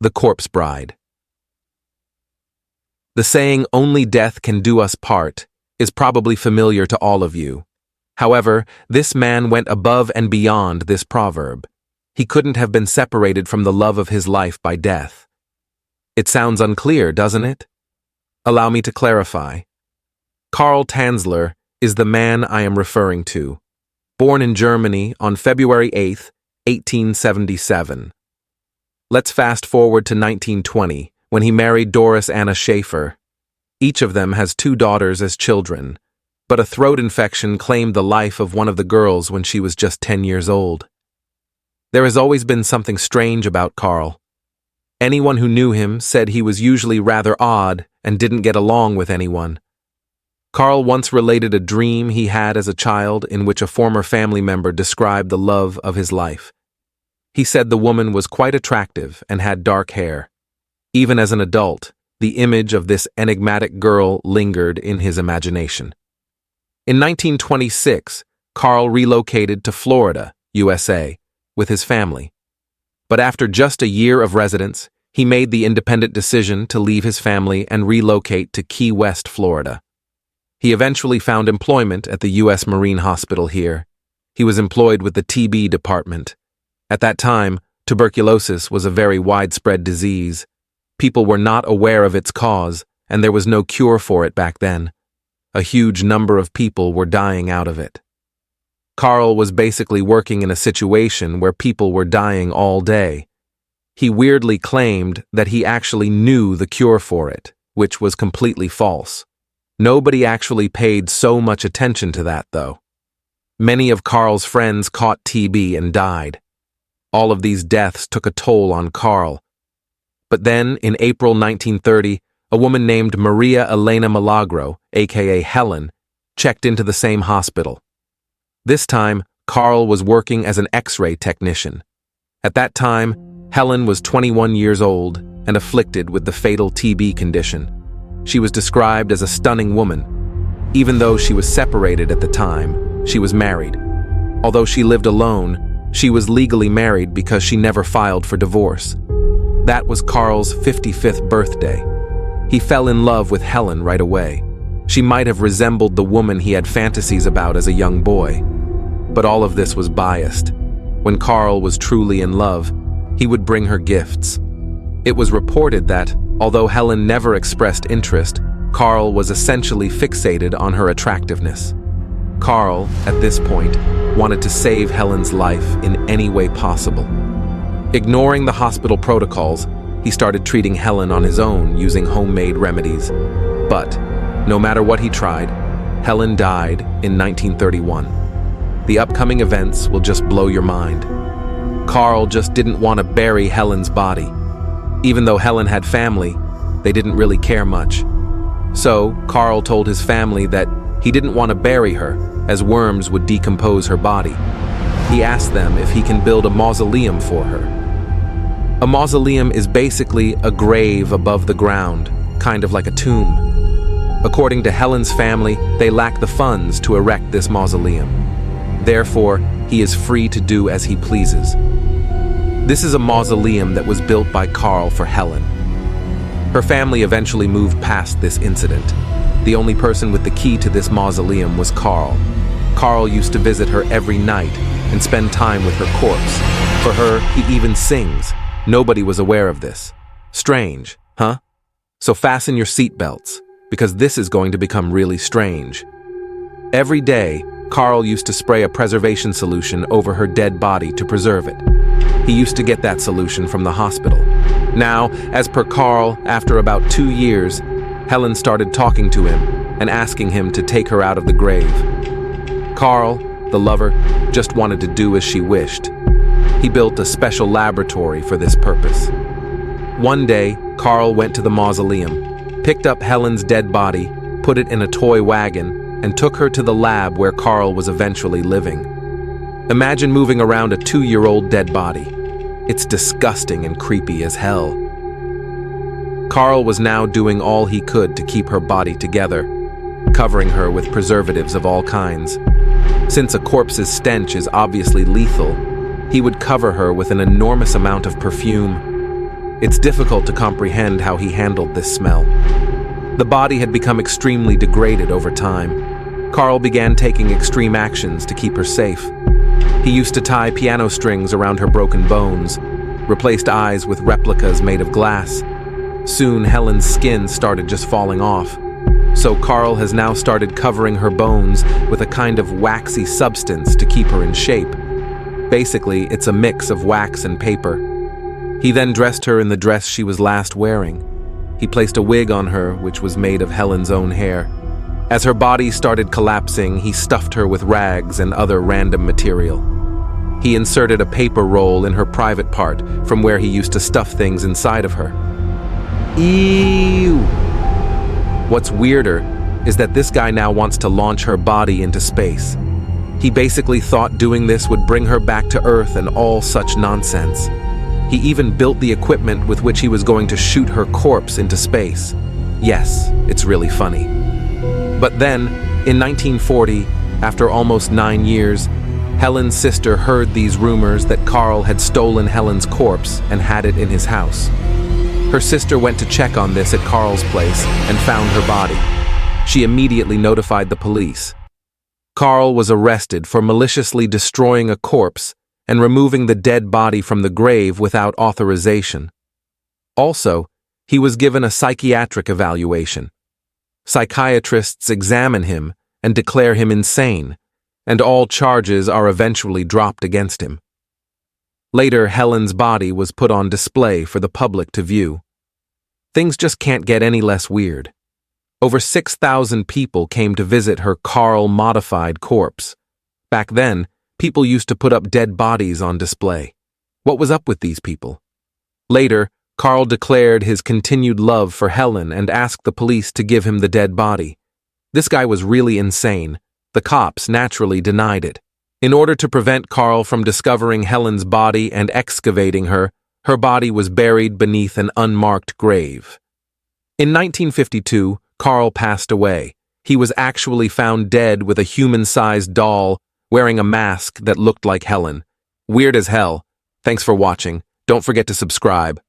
The Corpse Bride. The saying, "Only death can do us part," is probably familiar to all of you. However, this man went above and beyond this proverb. He couldn't have been separated from the love of his life by death. It sounds unclear, doesn't it? Allow me to clarify. Karl Tanzler is the man I am referring to. Born in Germany on February 8, 1877. Let's fast forward to 1920, when he married Doris Anna Schaefer. Each of them has 2 daughters as children, but a throat infection claimed the life of one of the girls when she was just 10 years old. There has always been something strange about Karl. Anyone who knew him said he was usually rather odd and didn't get along with anyone. Karl once related a dream he had as a child in which a former family member described the love of his life. He said the woman was quite attractive and had dark hair. Even as an adult, the image of this enigmatic girl lingered in his imagination. In 1926, Karl relocated to Florida, USA, with his family. But after just a year of residence, he made the independent decision to leave his family and relocate to Key West, Florida. He eventually found employment at the U.S. Marine Hospital here. He was employed with the TB department. At that time, tuberculosis was a very widespread disease. People were not aware of its cause, and there was no cure for it back then. A huge number of people were dying out of it. Karl was basically working in a situation where people were dying all day. He weirdly claimed that he actually knew the cure for it, which was completely false. Nobody actually paid so much attention to that, though. Many of Karl's friends caught TB and died. All of these deaths took a toll on Karl. But then, in April 1930, a woman named Maria Elena Milagro, aka Helen, checked into the same hospital. This time, Karl was working as an X-ray technician. At that time, Helen was 21 years old and afflicted with the fatal TB condition. She was described as a stunning woman. Even though she was separated at the time, she was married. Although she lived alone, she was legally married because she never filed for divorce. That was Karl's 55th birthday. He fell in love with Helen right away. She might have resembled the woman he had fantasies about as a young boy. But all of this was biased. When Karl was truly in love, he would bring her gifts. It was reported that, although Helen never expressed interest, Karl was essentially fixated on her attractiveness. Karl, at this point, wanted to save Helen's life in any way possible. Ignoring the hospital protocols, he started treating Helen on his own using homemade remedies. But, no matter what he tried, Helen died in 1931. The upcoming events will just blow your mind. Karl just didn't want to bury Helen's body. Even though Helen had family, they didn't really care much. So, Karl told his family that he didn't want to bury her, as worms would decompose her body. He asked them if he can build a mausoleum for her. A mausoleum is basically a grave above the ground, kind of like a tomb. According to Helen's family, they lack the funds to erect this mausoleum. Therefore, he is free to do as he pleases. This is a mausoleum that was built by Karl for Helen. Her family eventually moved past this incident. The only person with the key to this mausoleum was Karl. Karl used to visit her every night and spend time with her corpse. For her, he even sings. Nobody was aware of this. Strange, huh? So fasten your seatbelts, because this is going to become really strange. Every day, Karl used to spray a preservation solution over her dead body to preserve it. He used to get that solution from the hospital. Now, as per Karl, after about 2 years, Helen started talking to him and asking him to take her out of the grave. Karl, the lover, just wanted to do as she wished. He built a special laboratory for this purpose. One day, Karl went to the mausoleum, picked up Helen's dead body, put it in a toy wagon, and took her to the lab where Karl was eventually living. Imagine moving around a 2-year-old dead body. It's disgusting and creepy as hell. Karl was now doing all he could to keep her body together, covering her with preservatives of all kinds. Since a corpse's stench is obviously lethal, he would cover her with an enormous amount of perfume. It's difficult to comprehend how he handled this smell. The body had become extremely degraded over time. Carl began taking extreme actions to keep her safe. He used to tie piano strings around her broken bones, replaced eyes with replicas made of glass. Soon, Helen's skin started just falling off. So Carl has now started covering her bones with a kind of waxy substance to keep her in shape. Basically, it's a mix of wax and paper. He then dressed her in the dress she was last wearing. He placed a wig on her, which was made of Helen's own hair. As her body started collapsing, he stuffed her with rags and other random material. He inserted a paper roll in her private part from where he used to stuff things inside of her. Ew! What's weirder is that this guy now wants to launch her body into space. He basically thought doing this would bring her back to Earth and all such nonsense. He even built the equipment with which he was going to shoot her corpse into space. Yes, it's really funny. But then, in 1940, after almost 9 years, Helen's sister heard these rumors that Carl had stolen Helen's corpse and had it in his house. Her sister went to check on this at Carl's place and found her body. She immediately notified the police. Carl was arrested for maliciously destroying a corpse and removing the dead body from the grave without authorization. Also, he was given a psychiatric evaluation. Psychiatrists examine him and declare him insane, and all charges are eventually dropped against him. Later, Helen's body was put on display for the public to view. Things just can't get any less weird. Over 6,000 people came to visit her Carl-modified corpse. Back then, people used to put up dead bodies on display. What was up with these people? Later, Carl declared his continued love for Helen and asked the police to give him the dead body. This guy was really insane. The cops naturally denied it. In order to prevent Carl from discovering Helen's body and excavating her, her body was buried beneath an unmarked grave. In 1952, Carl passed away. He was actually found dead with a human-sized doll wearing a mask that looked like Helen. Weird as hell. Thanks for watching. Don't forget to subscribe.